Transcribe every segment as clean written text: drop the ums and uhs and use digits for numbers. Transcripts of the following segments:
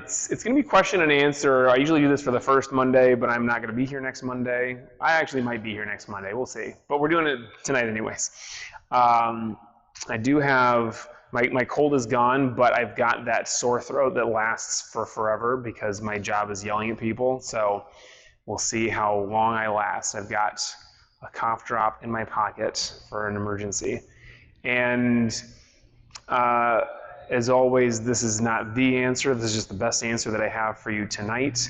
It's going to be question and answer. I usually do this for the first Monday, but I'm not going to be here next Monday. I actually might be here next Monday. We'll see. But we're doing it tonight anyways. I do have, my cold is gone, but I've got that sore throat that lasts for forever because my job is yelling at people. So we'll see how long I last. I've got a cough drop in my pocket for an emergency. And as always, this is not the answer. This is just the best answer that I have for you tonight.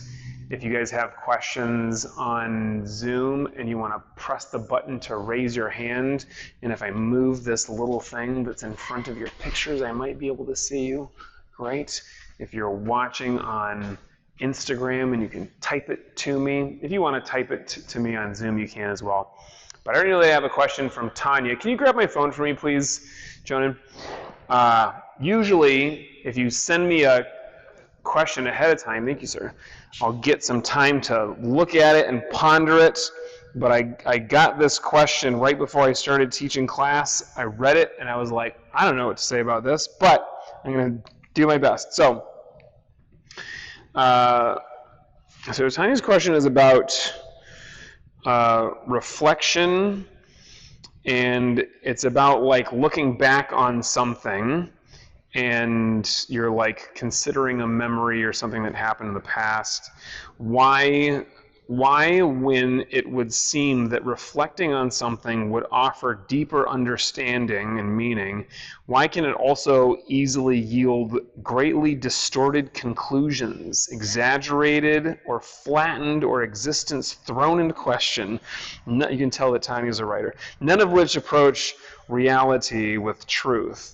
If you guys have questions on Zoom and you want to press the button to raise your hand, and if I move this little thing that's in front of your pictures, I might be able to see you. Great. If you're watching on Instagram and you can type it to me. If you want to type it to me on Zoom, you can as well. But I really have a question from Tanya. Can you grab my phone for me, please, Jonan? Usually, if you send me a question ahead of time, thank you, sir, I'll get some time to look at it and ponder it. But I got this question right before I started teaching class. I read it, and I was like, I don't know what to say about this, but I'm going to do my best. So Tanya's question is about reflection, and it's about like looking back on something and you're like considering a memory or something that happened in the past. Why when it would seem that reflecting on something would offer deeper understanding and meaning, why can it also easily yield greatly distorted conclusions, exaggerated or flattened, or existence thrown into question? You can tell that Tanya's a writer. None of which approach reality with truth.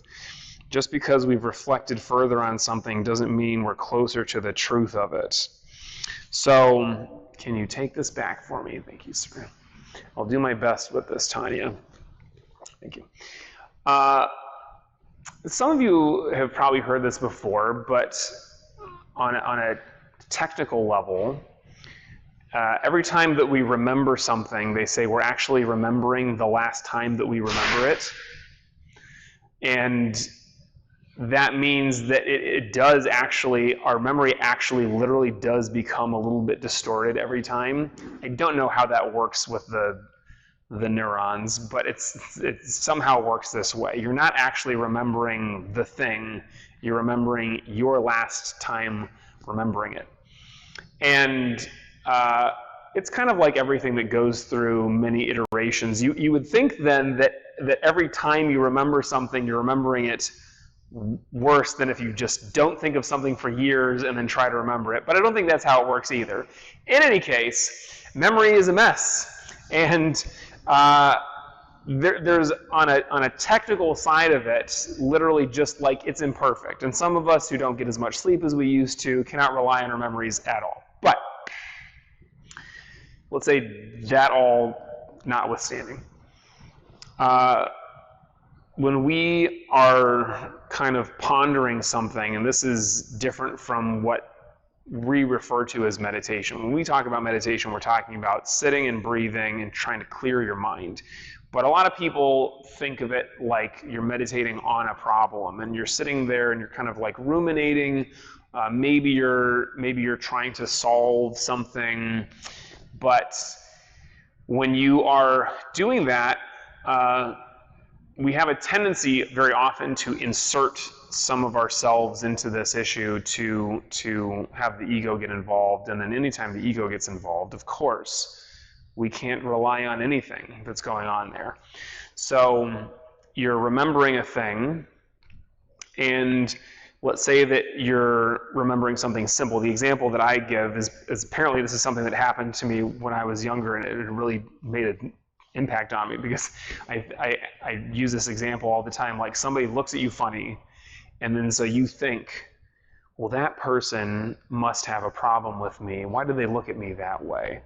Just because we've reflected further on something doesn't mean we're closer to the truth of it. So, can you take this back for me? Thank you, sir. I'll do my best with this, Tanya. Thank you. Some of you have probably heard this before, but on a technical level, every time that we remember something, they say we're actually remembering the last time that we remember it. And that means that it does actually, our memory actually literally does become a little bit distorted every time. I don't know how that works with the neurons, but it somehow works this way. You're not actually remembering the thing, you're remembering your last time remembering it. And it's kind of like everything that goes through many iterations. You would think then that every time you remember something, you're remembering it worse than if you just don't think of something for years and then try to remember it. But I don't think that's how it works either. In any case, memory is a mess. And there's on a technical side of it, literally just like it's imperfect. And some of us who don't get as much sleep as we used to cannot rely on our memories at all. But let's say that all notwithstanding. When we are kind of pondering something, and this is different from what we refer to as meditation. When we talk about meditation, we're talking about sitting and breathing and trying to clear your mind. But a lot of people think of it like you're meditating on a problem, and you're sitting there and you're kind of like ruminating. Maybe you're trying to solve something, but when you are doing that, we have a tendency very often to insert some of ourselves into this issue to have the ego get involved. And then anytime the ego gets involved, of course, we can't rely on anything that's going on there. So you're remembering a thing, and let's say that you're remembering something simple. The example that I give is apparently this is something that happened to me when I was younger, and it really made an impact on me, because I use this example all the time. Like, somebody looks at you funny, and then so you think, well, that person must have a problem with me. Why do they look at me that way?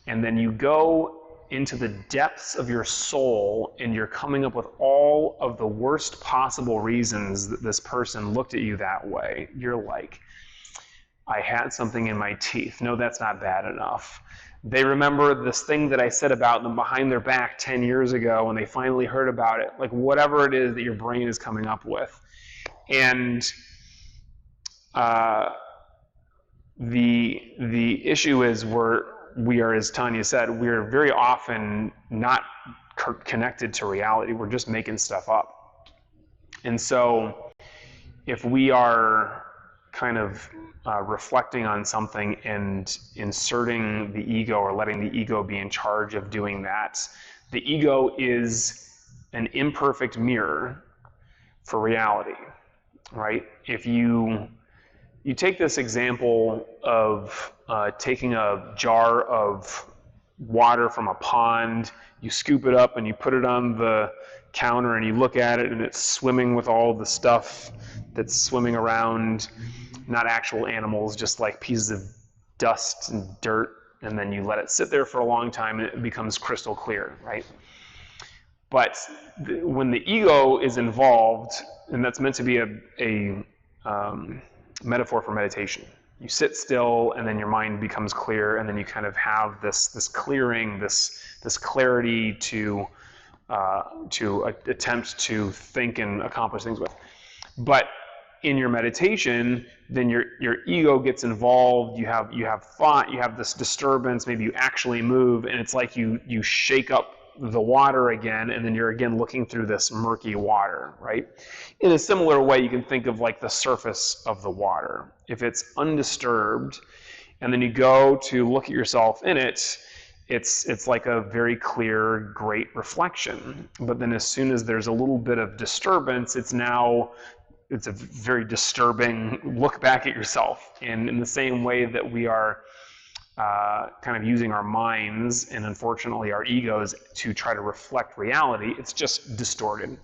And then you go into the depths of your soul, and you're coming up with all of the worst possible reasons that this person looked at you that way. You're like, I had something in my teeth. No, that's not bad enough. They remember this thing that I said about them behind their back 10 years ago, and they finally heard about it. Like, whatever it is that your brain is coming up with. And the issue is we are, as Tanya said, we're very often not connected to reality. We're just making stuff up. And so if we are kind of reflecting on something and inserting the ego or letting the ego be in charge of doing that, the ego is an imperfect mirror for reality, right? If you take this example of taking a jar of water from a pond, you scoop it up and you put it on the counter and you look at it and it's swimming with all the stuff that's swimming around, not actual animals, just like pieces of dust and dirt, and then you let it sit there for a long time and it becomes crystal clear, right? But when the ego is involved, and that's meant to be a metaphor for meditation. You sit still, and then your mind becomes clear, and then you kind of have this clearing, this clarity to attempt to think and accomplish things with. But in your meditation, then your ego gets involved. You have thought. You have this disturbance. Maybe you actually move, and it's like you shake up the water again, and then you're again looking through this murky water, right? In a similar way, you can think of like the surface of the water. If it's undisturbed, and then you go to look at yourself in it, it's like a very clear, great reflection. But then as soon as there's a little bit of disturbance, it's a very disturbing look back at yourself. And in the same way that we are kind of using our minds and unfortunately our egos to try to reflect reality, it's just distorted.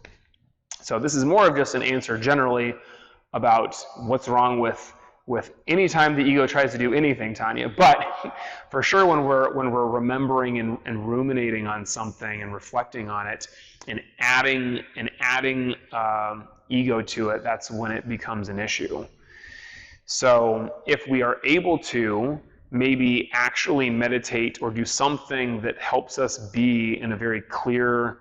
So this is more of just an answer generally about what's wrong with any time the ego tries to do anything, Tanya. But for sure when we're remembering and ruminating on something and reflecting on it and adding ego to it, that's when it becomes an issue. So if we are able to maybe actually meditate or do something that helps us be in a very clear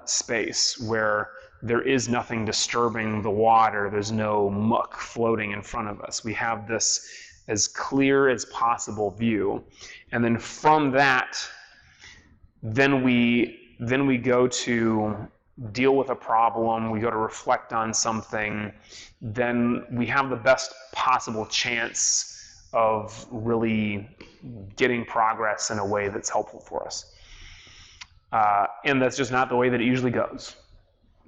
space where there is nothing disturbing the water, there's no muck floating in front of us. We have this as clear as possible view. And then from that, then we go to deal with a problem, we go to reflect on something, then we have the best possible chance of really getting progress in a way that's helpful for us. And that's just not the way that it usually goes.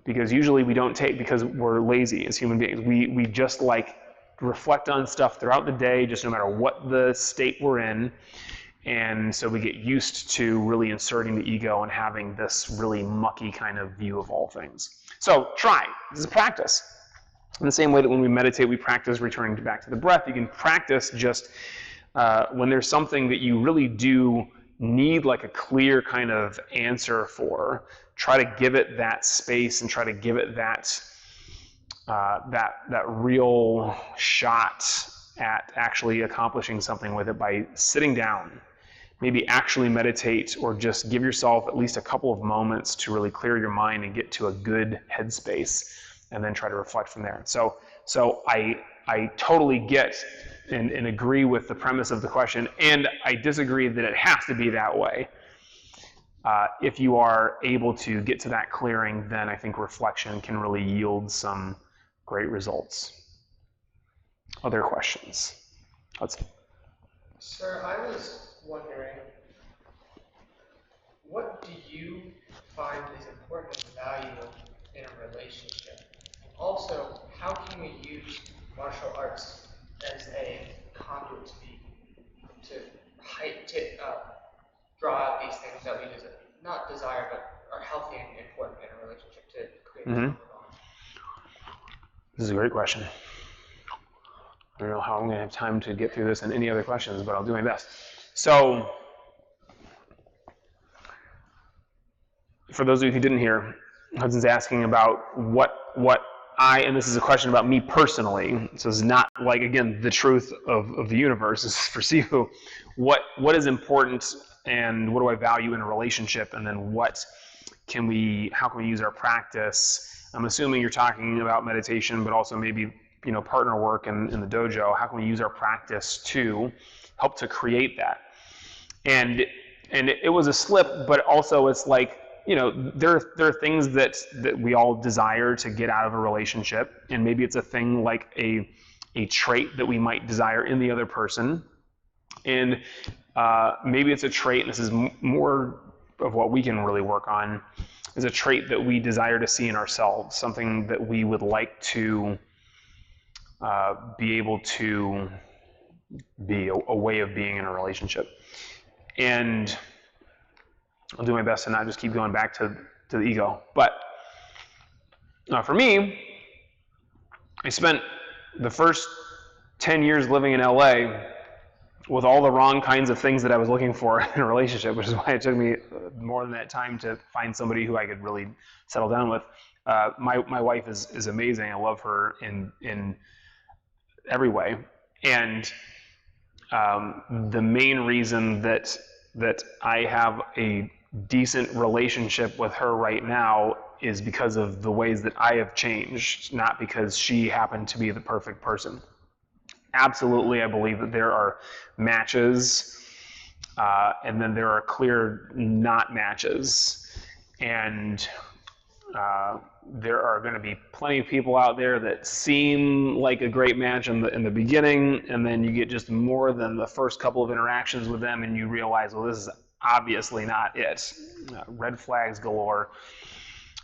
Because usually we don't take, because we're lazy as human beings. We just like reflect on stuff throughout the day, just no matter what the state we're in. And so we get used to really inserting the ego and having this really mucky kind of view of all things. So try. This is a practice. In the same way that when we meditate, we practice returning back to the breath, you can practice just when there's something that you really do need like a clear kind of answer for, try to give it that space and try to give it that real shot at actually accomplishing something with it by sitting down. Maybe actually meditate or just give yourself at least a couple of moments to really clear your mind and get to a good headspace, and then try to reflect from there. So I totally get and agree with the premise of the question, and I disagree that it has to be that way. If you are able to get to that clearing, then I think reflection can really yield some great results. Other questions? Sir, I was wondering, what do you find is important and valuable in a relationship? Also, how can we use martial arts as a conduit to draw out these things that we not desire, but are healthy and important in a relationship to create a bond? This is a great question. I don't know how I'm going to have time to get through this and any other questions, but I'll do my best. So, for those of you who didn't hear, Hudson's asking about what and this is a question about me personally, so it's not like, again, the truth of the universe, this is for Sifu. What is important and what do I value in a relationship, and then how can we use our practice? I'm assuming you're talking about meditation, but also maybe partner work in the dojo, how can we use our practice to help to create that? And it was a slip, but also it's like, there are things that we all desire to get out of a relationship, and maybe it's a thing like a trait that we might desire in the other person, and maybe it's a trait, and this is more of what we can really work on, is a trait that we desire to see in ourselves, something that we would like to be able to be a way of being in a relationship. And I'll do my best to not just keep going back to the ego. But for me, I spent the first 10 years living in LA with all the wrong kinds of things that I was looking for in a relationship, which is why it took me more than that time to find somebody who I could really settle down with. My wife is amazing. I love her in every way. And the main reason that I have a decent relationship with her right now is because of the ways that I have changed, not because she happened to be the perfect person. Absolutely, I believe that there are matches, and then there are clear not matches. And there are going to be plenty of people out there that seem like a great match in the beginning, and then you get just more than the first couple of interactions with them, and you realize, well, this is obviously not it. Red flags galore.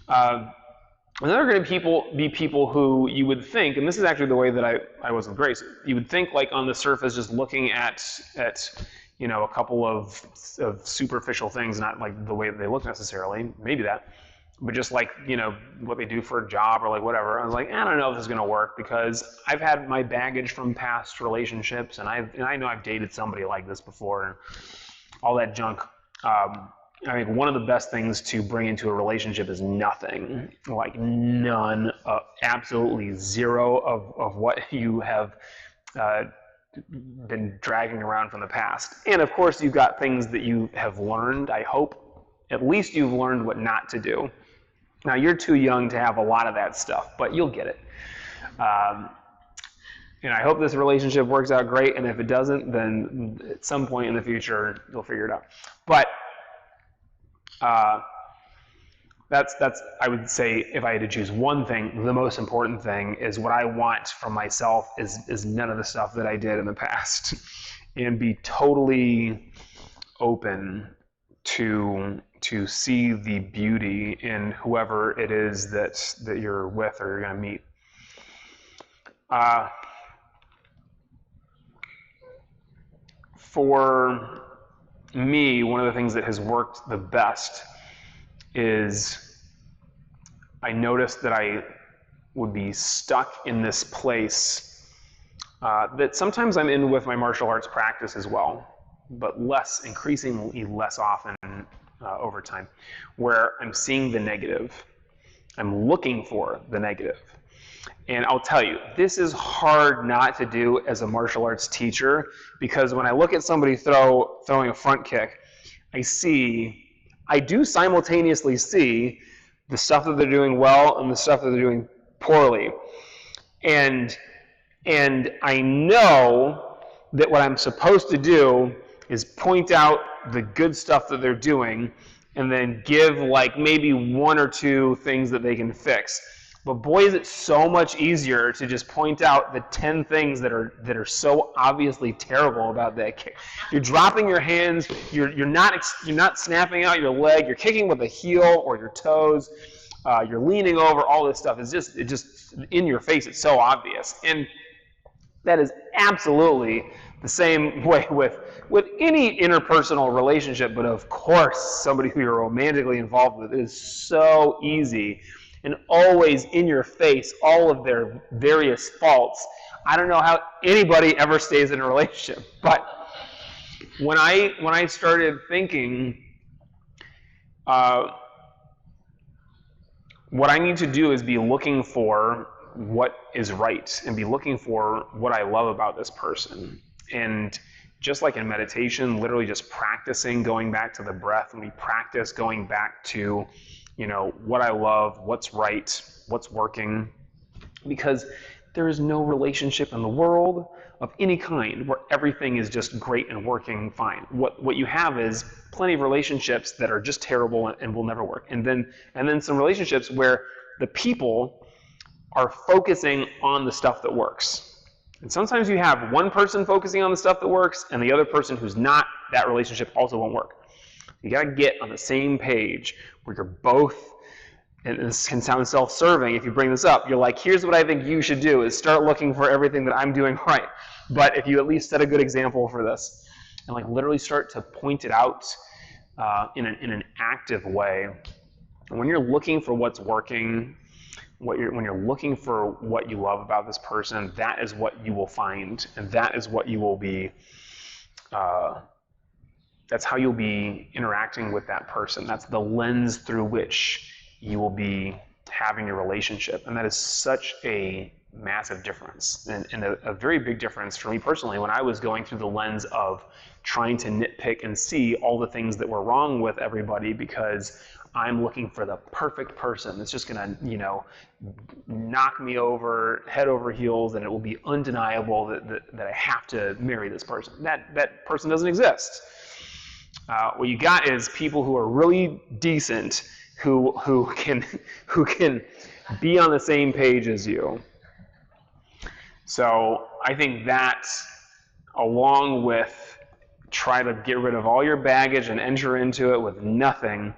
And then there are going to be people who you would think, and this is actually the way that I was with Grace, you would think like on the surface, just looking at a couple of superficial things, not like the way that they look necessarily, maybe that, but just like, what they do for a job or like whatever. I was like, I don't know if this is going to work, because I've had my baggage from past relationships, and I know I've dated somebody like this before, and all that junk. I think one of the best things to bring into a relationship is nothing, like none, absolutely zero of what you have been dragging around from the past. And of course, you've got things that you have learned. I hope at least you've learned what not to do. Now, you're too young to have a lot of that stuff, but you'll get it. And I hope this relationship works out great, and if it doesn't, then at some point in the future, you'll figure it out. But that's I would say, if I had to choose one thing, the most important thing is what I want from myself is none of the stuff that I did in the past, and be totally open to see the beauty in whoever it is that you're with or you're going to meet. For me, one of the things that has worked the best is I noticed that I would be stuck in this place that sometimes I'm in with my martial arts practice as well, but increasingly less often over time, where I'm seeing the negative. I'm looking for the negative. And I'll tell you, this is hard not to do as a martial arts teacher, because when I look at somebody throwing a front kick, I do simultaneously see the stuff that they're doing well and the stuff that they're doing poorly. And I know that what I'm supposed to do is point out the good stuff that they're doing, and then give like maybe one or two things that they can fix. But boy, is it so much easier to just point out the 10 things that are so obviously terrible about that kick. You're dropping your hands. You're not snapping out your leg. You're kicking with a heel or your toes. You're leaning over. All this stuff is just in your face. It's so obvious, and that is absolutely the same way with any interpersonal relationship. But of course, somebody who you're romantically involved with is so easy. And always in your face, all of their various faults. I don't know how anybody ever stays in a relationship, but when I started thinking, what I need to do is be looking for what is right, and be looking for what I love about this person. And just like in meditation, literally just practicing going back to the breath, and we practice going back to what I love, what's right, what's working. Because there is no relationship in the world of any kind where everything is just great and working fine. What you have is plenty of relationships that are just terrible and will never work. And then some relationships where the people are focusing on the stuff that works. And sometimes you have one person focusing on the stuff that works and the other person who's not, that relationship also won't work. You got to get on the same page where you're both, and this can sound self-serving if you bring this up, you're like, here's what I think you should do, is start looking for everything that I'm doing right. But if you at least set a good example for this, and like literally start to point it out in an active way. And when you're looking for what's working, when you're looking for what you love about this person, that is what you will find, and that is what you will be, that's how you'll be interacting with that person. That's the lens through which you will be having a relationship. And that is such a massive difference, and a very big difference for me personally when I was going through the lens of trying to nitpick and see all the things that were wrong with everybody because I'm looking for the perfect person that's just gonna, knock me over head over heels, and it will be undeniable that I have to marry this person. That person doesn't exist. What you got is people who are really decent, who can be on the same page as you. So I think that, along with try to get rid of all your baggage and enter into it with nothing,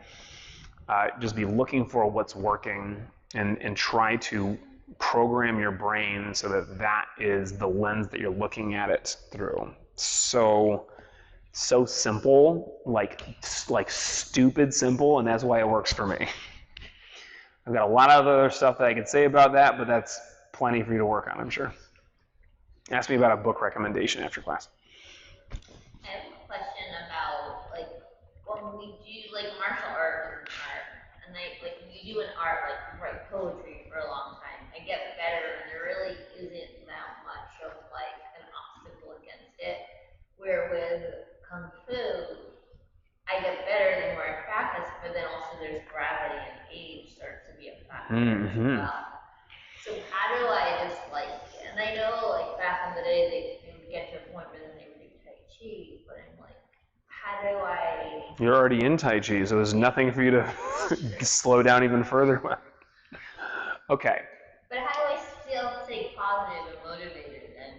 just be looking for what's working and try to program your brain so that is the lens that you're looking at it through. So simple, like stupid simple, and that's why it works for me. I've got a lot of other stuff that I could say about that, but that's plenty for you to work on, I'm sure. Ask me about a book recommendation after class. I have a question about, when we do, martial arts and when you do an art, write poetry for a long time, I get better, and there really isn't that much of, an obstacle against it. Where with Kung Fu, I get better the more I practice, but then also there's gravity and age starts to be a factor as well. So how do I just and I know back in the day they would get to a point where then they would do Tai Chi, but I'm how do I? You're already in Tai Chi, so there's nothing for you to slow down even further with. Okay. But how do I still stay positive and motivated and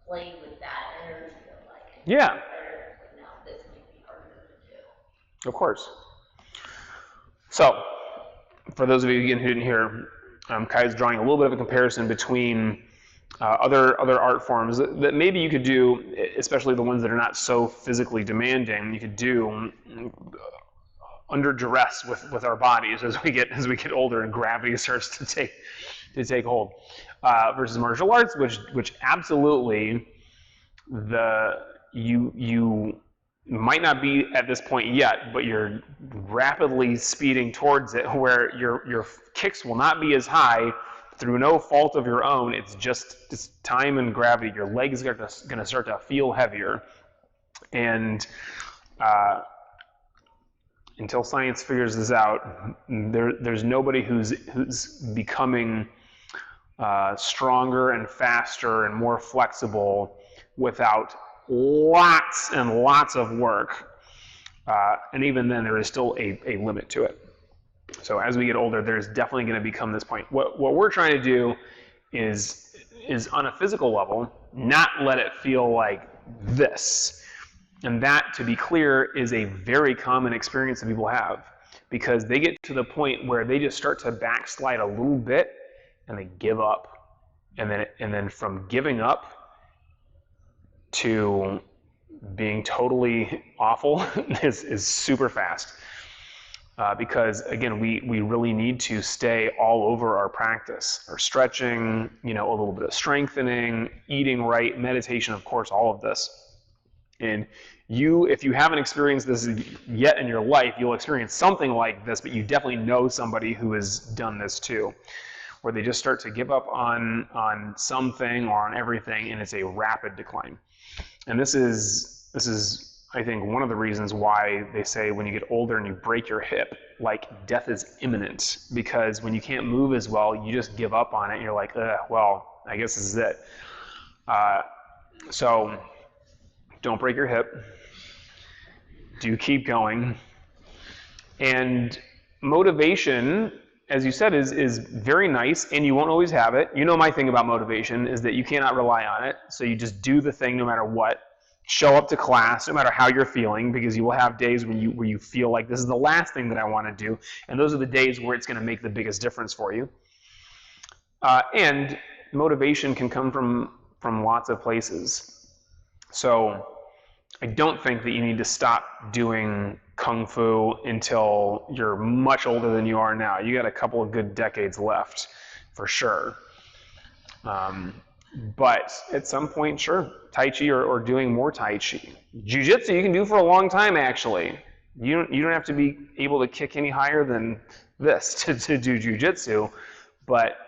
play with that energy of Yeah. Now this might be harder to do. Of course. So, for those of you who didn't hear, Kai's drawing a little bit of a comparison between other art forms that maybe you could do, especially the ones that are not so physically demanding. You could do under duress with our bodies as we get older and gravity starts to take hold. Versus martial arts, which absolutely you might not be at this point yet, but you're rapidly speeding towards it, where your kicks will not be as high through no fault of your own. It's time and gravity. Your legs are going to start to feel heavier, and until science figures this out, there's nobody who's becoming stronger and faster and more flexible without lots and lots of work. And even then, there is still a limit to it. So as we get older, there's definitely going to become this point. What we're trying to do is on a physical level, not let it feel like this. And that, to be clear, is a very common experience that people have, because they get to the point where they just start to backslide a little bit and they give up. And then from giving up to being totally awful is super fast. Because again, we really need to stay all over our practice, our stretching, a little bit of strengthening, eating right, meditation, of course, all of this. And if you haven't experienced this yet in your life, you'll experience something like this, but you definitely know somebody who has done this too, where they just start to give up on something or on everything, and it's a rapid decline. And this is I think, one of the reasons why they say when you get older and you break your hip, like, death is imminent, because when you can't move as well, you just give up on it. And you're like, well, I guess this is it. So don't break your hip. Do keep going. And motivation, as you said, is very nice, and you won't always have it. You know, my thing about motivation is that you cannot rely on it. So you just do the thing no matter what. Show up to class no matter how you're feeling, because you will have days where you feel like this is the last thing that I want to do, and those are the days where it's going to make the biggest difference for you. And motivation can come from lots of places. So I don't think that you need to stop doing Kung Fu until you're much older than you are now. You got a couple of good decades left, for sure. But at some point, sure, Tai Chi or doing more Tai Chi. Jiu-Jitsu you can do for a long time, actually. You don't have to be able to kick any higher than this to do Jiu-Jitsu, but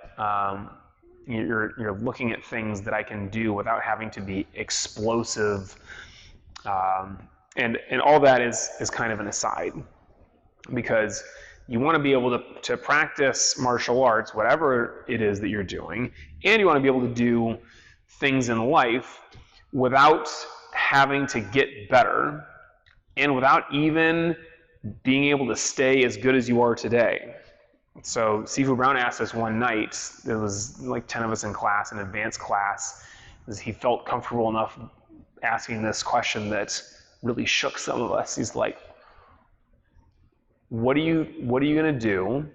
you're looking at things that I can do without having to be explosive. And all that is kind of an aside, because you want to be able to practice martial arts, whatever it is that you're doing, and you want to be able to do things in life without having to get better, and without even being able to stay as good as you are today. So Sifu Brown asked us one night, there was like 10 of us in class, an advanced class, he felt comfortable enough asking this question that really shook some of us. He's like, what are you going to do,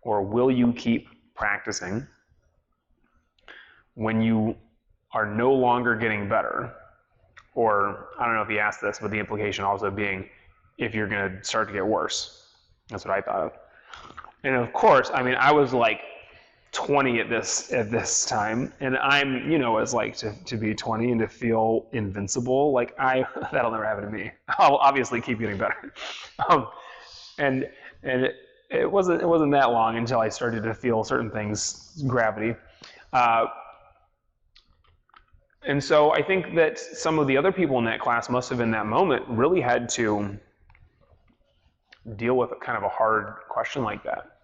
or will you keep practicing when you are no longer getting better? Or, I don't know if he asked this, but the implication also being, if you're going to start to get worse. That's what I thought of. And of course, I mean, I was like 20 at this time, and I'm, what it's like to be 20 and to feel invincible. Like, that'll never happen to me. I'll obviously keep getting better. And it wasn't that long until I started to feel certain things, gravity. And so I think that some of the other people in that class must have, in that moment, really had to deal with kind of a hard question like that.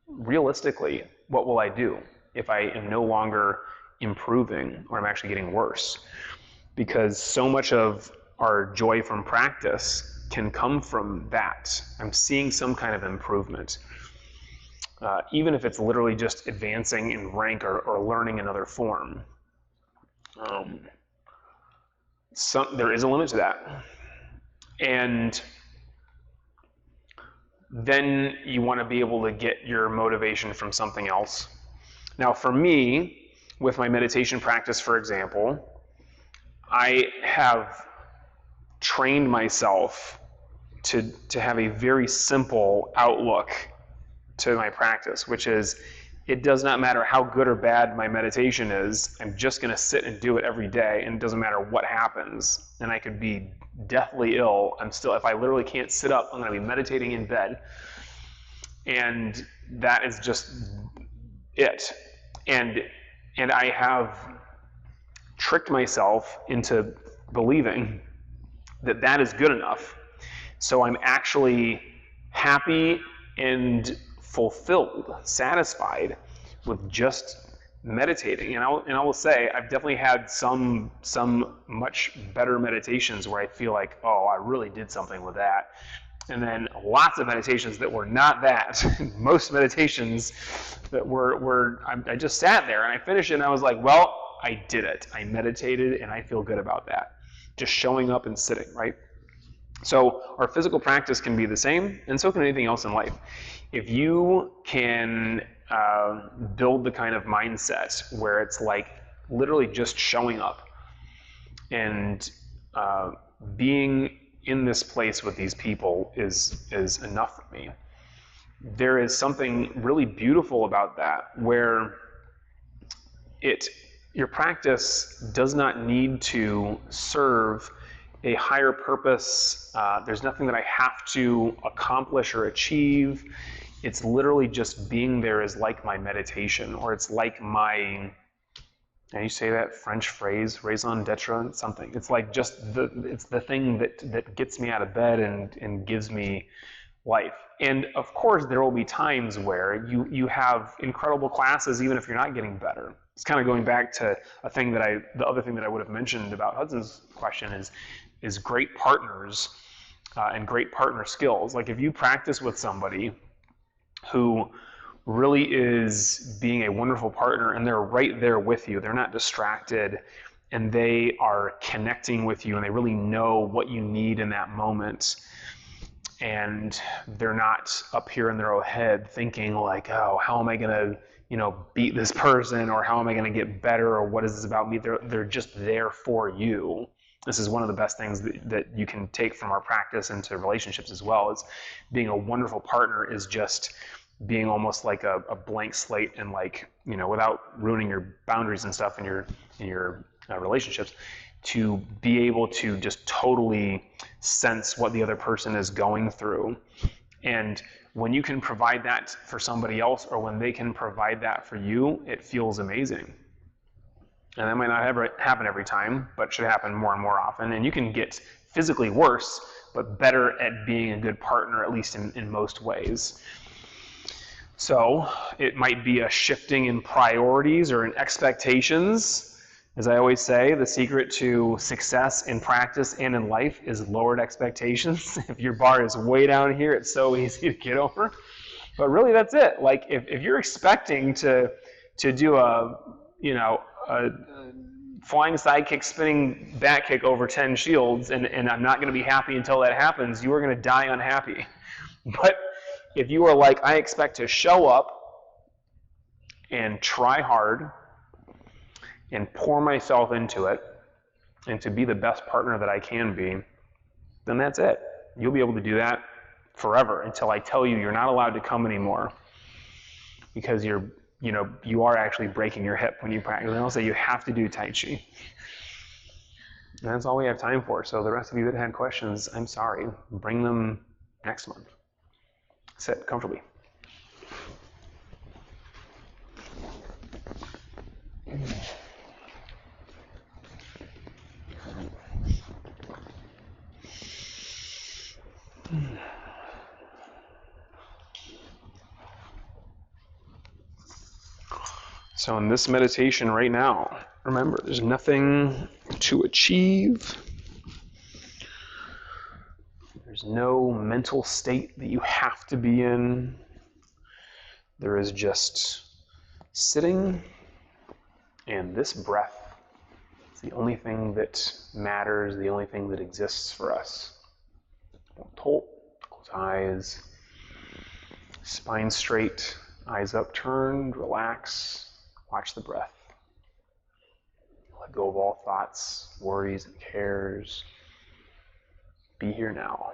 Realistically, what will I do if I am no longer improving, or I'm actually getting worse? Because so much of our joy from practice can come from that. I'm seeing some kind of improvement. Even if it's literally just advancing in rank or learning another form. There is a limit to that. And then you want to be able to get your motivation from something else. Now, for me, with my meditation practice, for example, I have trained myself to have a very simple outlook to my practice, which is, it does not matter how good or bad my meditation is, I'm just going to sit and do it every day, and it doesn't matter what happens. And I could be deathly ill, if I literally can't sit up, I'm going to be meditating in bed. And that is just it. And I have tricked myself into believing that that is good enough. So I'm actually happy and fulfilled, satisfied with just meditating. And I will say, I've definitely had some much better meditations where I feel like, oh, I really did something with that. And then lots of meditations that were not that. Most meditations that were I just sat there and I finished it and I was like, well, I did it. I meditated and I feel good about that. Just showing up and sitting, right? So our physical practice can be the same, and so can anything else in life. If you can build the kind of mindset where it's like literally just showing up and being in this place with these people is enough for me. There is something really beautiful about that, where your practice does not need to serve a higher purpose. There's nothing that I have to accomplish or achieve. It's literally just being there is like my meditation, or it's like my And you say that French phrase, raison d'etre, something. It's like just it's the thing that gets me out of bed and gives me life. And of course, there will be times where you have incredible classes, even if you're not getting better. It's kind of going back to the other thing that I would have mentioned about Hudson's question is great partners and great partner skills. Like if you practice with somebody who really is being a wonderful partner and they're right there with you, they're not distracted, and they are connecting with you and they really know what you need in that moment, and they're not up here in their own head thinking like, oh, how am I going to beat this person, or how am I going to get better, or what is this about me? They're just there for you. This is one of the best things that you can take from our practice into relationships as well, is being a wonderful partner is just being almost like a blank slate, and like, without ruining your boundaries and stuff in your relationships, to be able to just totally sense what the other person is going through. And when you can provide that for somebody else, or when they can provide that for you, it feels amazing. And that might not ever happen every time, but should happen more and more often. And you can get physically worse, but better at being a good partner, at least in most ways. So it might be a shifting in priorities or in expectations. As I always say, the secret to success in practice and in life is lowered expectations. If your bar is way down here, it's so easy to get over. But really, that's it. Like if you're expecting to do a flying side kick, spinning back kick over 10 shields, and I'm not going to be happy until that happens, you are going to die unhappy. But if you are like, I expect to show up and try hard and pour myself into it and to be the best partner that I can be, then that's it. You'll be able to do that forever until I tell you you're not allowed to come anymore, because you are actually breaking your hip when you practice. And I'll say you have to do Tai Chi. And that's all we have time for. So the rest of you that had questions, I'm sorry. Bring them next month. Sit comfortably. So in this meditation right now, remember, there's nothing to achieve. There's no mental state that you have to be in. There is just sitting, and this breath is the only thing that matters, the only thing that exists for us. Close eyes, spine straight, eyes upturned, relax. Watch the breath. Let go of all thoughts, worries, and cares. Be here now.